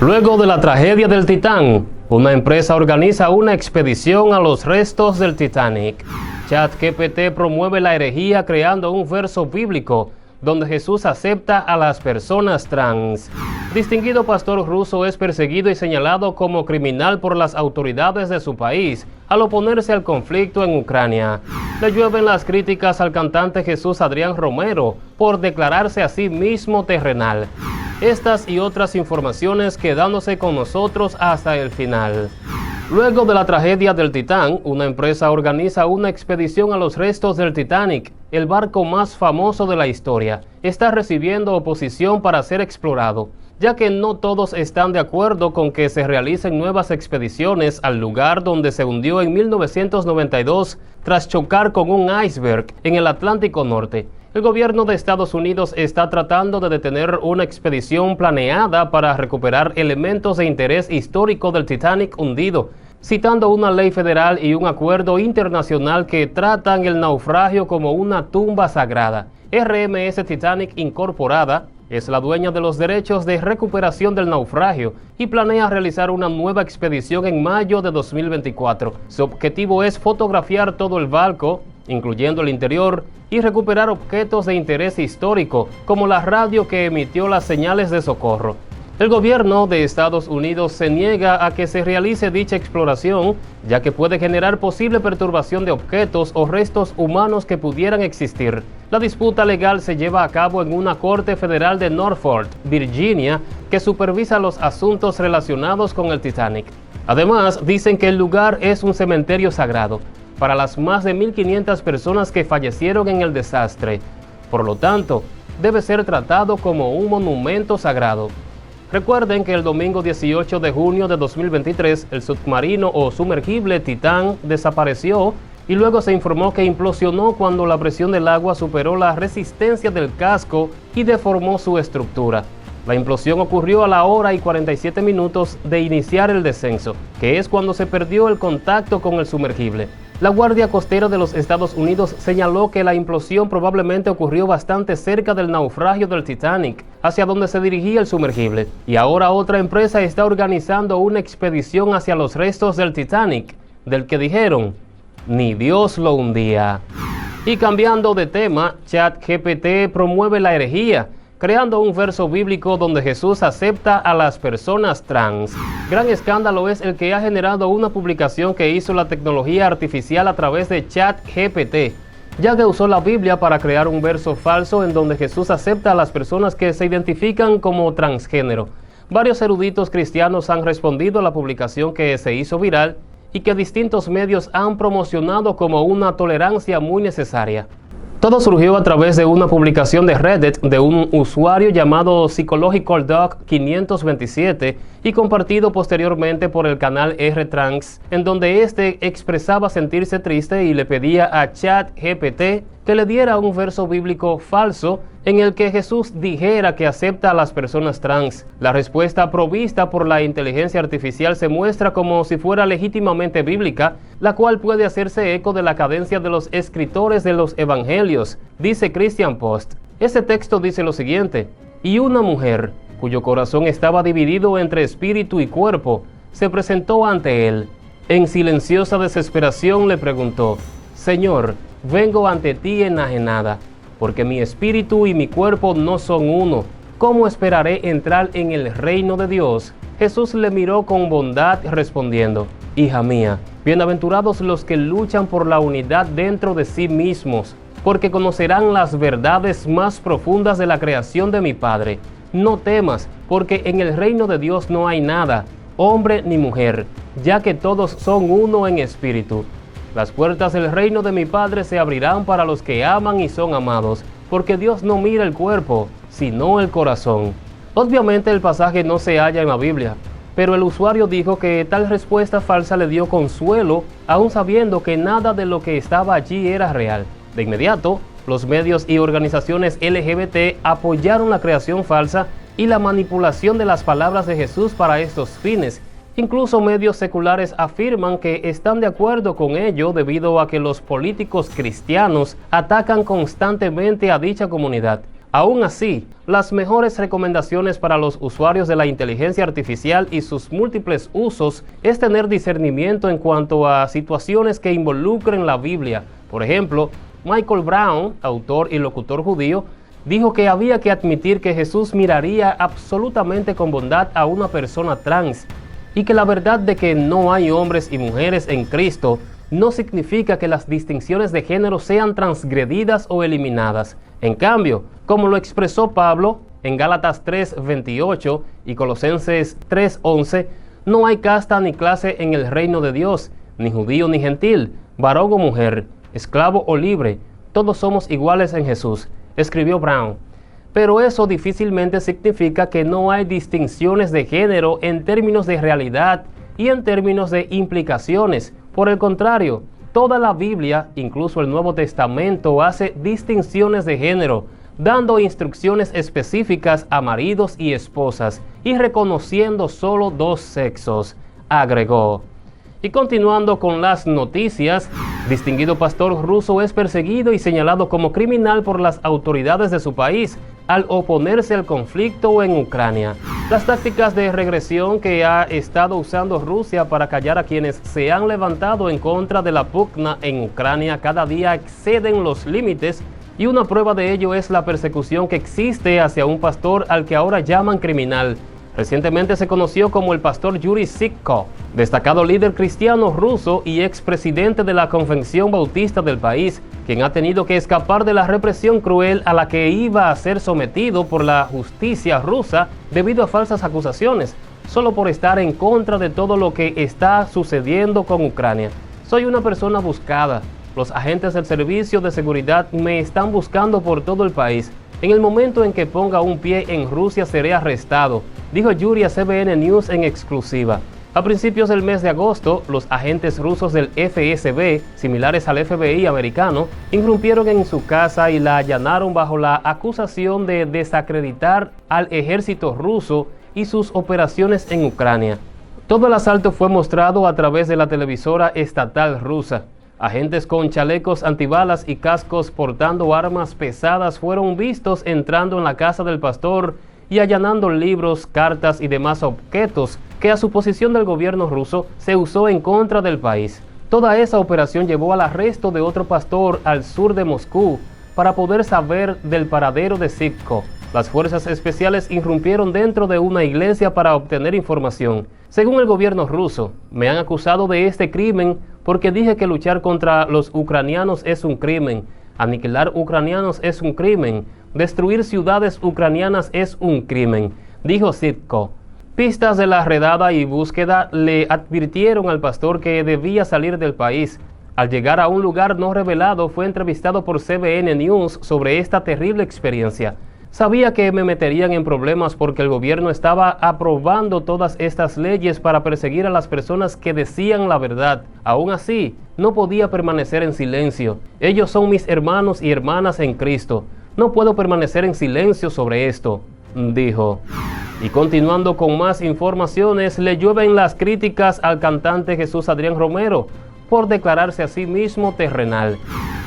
Luego de la tragedia del Titán, una empresa organiza una expedición a los restos del Titanic. ChatGPT promueve la herejía creando un verso bíblico donde Jesús acepta a las personas trans. Distinguido pastor ruso es perseguido y señalado como criminal por las autoridades de su país al oponerse al conflicto en Ucrania. Le llueven las críticas al cantante Jesús Adrián Romero por declararse a sí mismo terrenal. Estas y otras informaciones quedándose con nosotros hasta el final. Luego de la tragedia del Titán, una empresa organiza una expedición a los restos del Titanic. El barco más famoso de la historia está recibiendo oposición para ser explorado, ya que no todos están de acuerdo con que se realicen nuevas expediciones al lugar donde se hundió en 1992 tras chocar con un iceberg en el Atlántico Norte. El gobierno de Estados Unidos está tratando de detener una expedición planeada para recuperar elementos de interés histórico del Titanic hundido, citando una ley federal y un acuerdo internacional que tratan el naufragio como una tumba sagrada. RMS Titanic Incorporada es la dueña de los derechos de recuperación del naufragio y planea realizar una nueva expedición en mayo de 2024. Su objetivo es fotografiar todo el barco, incluyendo el interior, y recuperar objetos de interés histórico, como la radio que emitió las señales de socorro. El gobierno de Estados Unidos se niega a que se realice dicha exploración, ya que puede generar posible perturbación de objetos o restos humanos que pudieran existir. La disputa legal se lleva a cabo en una corte federal de Norfolk, Virginia, que supervisa los asuntos relacionados con el Titanic. Además, dicen que el lugar es un cementerio sagrado para las más de 1.500 personas que fallecieron en el desastre. Por lo tanto, debe ser tratado como un monumento sagrado. Recuerden que el domingo 18 de junio de 2023, el submarino o sumergible Titán desapareció y luego se informó que implosionó cuando la presión del agua superó la resistencia del casco y deformó su estructura. La implosión ocurrió a la hora y 47 minutos de iniciar el descenso, que es cuando se perdió el contacto con el sumergible. La Guardia Costera de los Estados Unidos señaló que la implosión probablemente ocurrió bastante cerca del naufragio del Titanic, hacia donde se dirigía el sumergible. Y ahora otra empresa está organizando una expedición hacia los restos del Titanic, del que dijeron, ni Dios lo hundía. Y cambiando de tema, ChatGPT promueve la herejía, creando un verso bíblico donde Jesús acepta a las personas trans. Gran escándalo es el que ha generado una publicación que hizo la tecnología artificial a través de ChatGPT, ya que usó la Biblia para crear un verso falso en donde Jesús acepta a las personas que se identifican como transgénero. Varios eruditos cristianos han respondido a la publicación que se hizo viral y que distintos medios han promocionado como una tolerancia muy necesaria. Todo surgió a través de una publicación de Reddit de un usuario llamado Psychological Dog 527 y compartido posteriormente por el canal R-Trans, en donde este expresaba sentirse triste y le pedía a ChatGPT que le diera un verso bíblico falso en el que Jesús dijera que acepta a las personas trans. La respuesta provista por la inteligencia artificial se muestra como si fuera legítimamente bíblica, la cual puede hacerse eco de la cadencia de los escritores de los evangelios, dice Christian Post. Ese texto dice lo siguiente: y una mujer, cuyo corazón estaba dividido entre espíritu y cuerpo, se presentó ante él. En silenciosa desesperación le preguntó: Señor, vengo ante ti enajenada, porque mi espíritu y mi cuerpo no son uno. ¿Cómo esperaré entrar en el reino de Dios? Jesús le miró con bondad respondiendo: hija mía, bienaventurados los que luchan por la unidad dentro de sí mismos, porque conocerán las verdades más profundas de la creación de mi Padre. No temas, porque en el reino de Dios no hay nada, hombre ni mujer, ya que todos son uno en espíritu. Las puertas del reino de mi Padre se abrirán para los que aman y son amados, porque Dios no mira el cuerpo, sino el corazón. Obviamente el pasaje no se halla en la Biblia, pero el usuario dijo que tal respuesta falsa le dio consuelo, aún sabiendo que nada de lo que estaba allí era real. De inmediato, los medios y organizaciones LGBT apoyaron la creación falsa y la manipulación de las palabras de Jesús para estos fines. Incluso medios seculares afirman que están de acuerdo con ello debido a que los políticos cristianos atacan constantemente a dicha comunidad. Aún así, las mejores recomendaciones para los usuarios de la inteligencia artificial y sus múltiples usos es tener discernimiento en cuanto a situaciones que involucren la Biblia. Por ejemplo, Michael Brown, autor y locutor judío, dijo que había que admitir que Jesús miraría absolutamente con bondad a una persona trans y que la verdad de que no hay hombres y mujeres en Cristo no significa que las distinciones de género sean transgredidas o eliminadas. En cambio, como lo expresó Pablo en Gálatas 3:28 y Colosenses 3:11, no hay casta ni clase en el reino de Dios, ni judío ni gentil, varón o mujer, esclavo o libre, todos somos iguales en Jesús, escribió Brown. Pero eso difícilmente significa que no hay distinciones de género en términos de realidad y en términos de implicaciones. Por el contrario, toda la Biblia, incluso el Nuevo Testamento, hace distinciones de género, dando instrucciones específicas a maridos y esposas y reconociendo solo dos sexos, agregó. Y continuando con las noticias, distinguido pastor ruso es perseguido y señalado como criminal por las autoridades de su país al oponerse al conflicto en Ucrania. Las tácticas de regresión que ha estado usando Rusia para callar a quienes se han levantado en contra de la pugna en Ucrania cada día exceden los límites, y una prueba de ello es la persecución que existe hacia un pastor al que ahora llaman criminal. Recientemente se conoció como el pastor Yuri Sitko, destacado líder cristiano ruso y expresidente de la Convención Bautista del país, quien ha tenido que escapar de la represión cruel a la que iba a ser sometido por la justicia rusa debido a falsas acusaciones, solo por estar en contra de todo lo que está sucediendo con Ucrania. Soy una persona buscada. Los agentes del servicio de seguridad me están buscando por todo el país. En el momento en que ponga un pie en Rusia seré arrestado, dijo Yuri a CBN News en exclusiva. A principios del mes de agosto, los agentes rusos del FSB, similares al FBI americano, irrumpieron en su casa y la allanaron bajo la acusación de desacreditar al ejército ruso y sus operaciones en Ucrania. Todo el asalto fue mostrado a través de la televisora estatal rusa. Agentes con chalecos antibalas y cascos portando armas pesadas fueron vistos entrando en la casa del pastor y allanando libros, cartas y demás objetos que a suposición del gobierno ruso se usó en contra del país. Toda esa operación llevó al arresto de otro pastor al sur de Moscú para poder saber del paradero de Sitko. Las fuerzas especiales irrumpieron dentro de una iglesia para obtener información. Según el gobierno ruso, me han acusado de este crimen porque dije que luchar contra los ucranianos es un crimen, aniquilar ucranianos es un crimen, destruir ciudades ucranianas es un crimen, dijo Sitko. Pistas de la redada y búsqueda le advirtieron al pastor que debía salir del país. Al llegar a un lugar no revelado, fue entrevistado por CBN News sobre esta terrible experiencia. Sabía que me meterían en problemas porque el gobierno estaba aprobando todas estas leyes para perseguir a las personas que decían la verdad. Aún así, no podía permanecer en silencio. Ellos son mis hermanos y hermanas en Cristo. No puedo permanecer en silencio sobre esto, dijo. Y continuando con más informaciones, le llueven las críticas al cantante Jesús Adrián Romero por declararse a sí mismo terrenal.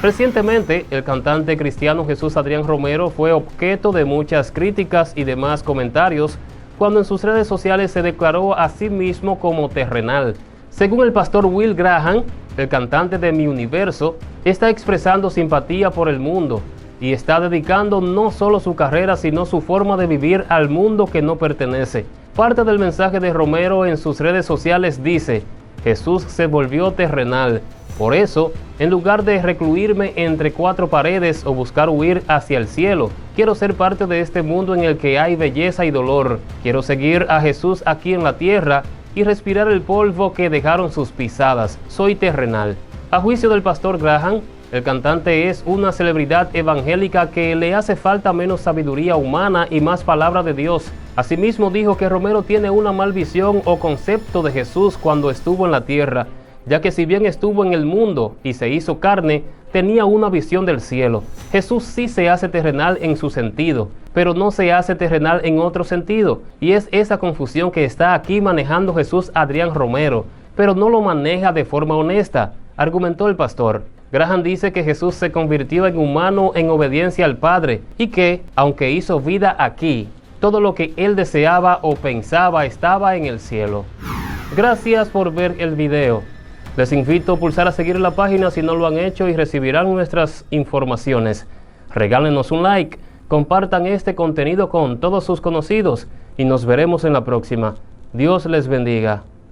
Recientemente, el cantante cristiano Jesús Adrián Romero fue objeto de muchas críticas y demás comentarios cuando en sus redes sociales se declaró a sí mismo como terrenal. Según el pastor Will Graham, el cantante de Mi Universo, está expresando simpatía por el mundo y está dedicando no solo su carrera sino su forma de vivir al mundo que no pertenece. Parte del mensaje de Romero en sus redes sociales dice: Jesús se volvió terrenal. Por eso, en lugar de recluirme entre cuatro paredes o buscar huir hacia el cielo, quiero ser parte de este mundo en el que hay belleza y dolor. Quiero seguir a Jesús aquí en la tierra y respirar el polvo que dejaron sus pisadas. Soy terrenal. A juicio del pastor Graham, el cantante es una celebridad evangélica que le hace falta menos sabiduría humana y más palabra de Dios. Asimismo dijo que Romero tiene una mal visión o concepto de Jesús cuando estuvo en la tierra, ya que si bien estuvo en el mundo y se hizo carne, tenía una visión del cielo. Jesús sí se hace terrenal en su sentido, pero no se hace terrenal en otro sentido, y es esa confusión que está aquí manejando Jesús Adrián Romero, pero no lo maneja de forma honesta, argumentó el pastor. Graham dice que Jesús se convirtió en humano en obediencia al Padre y que, aunque hizo vida aquí, todo lo que él deseaba o pensaba estaba en el cielo. Gracias por ver el video. Les invito a pulsar a seguir la página si no lo han hecho y recibirán nuestras informaciones. Regálenos un like, compartan este contenido con todos sus conocidos y nos veremos en la próxima. Dios les bendiga.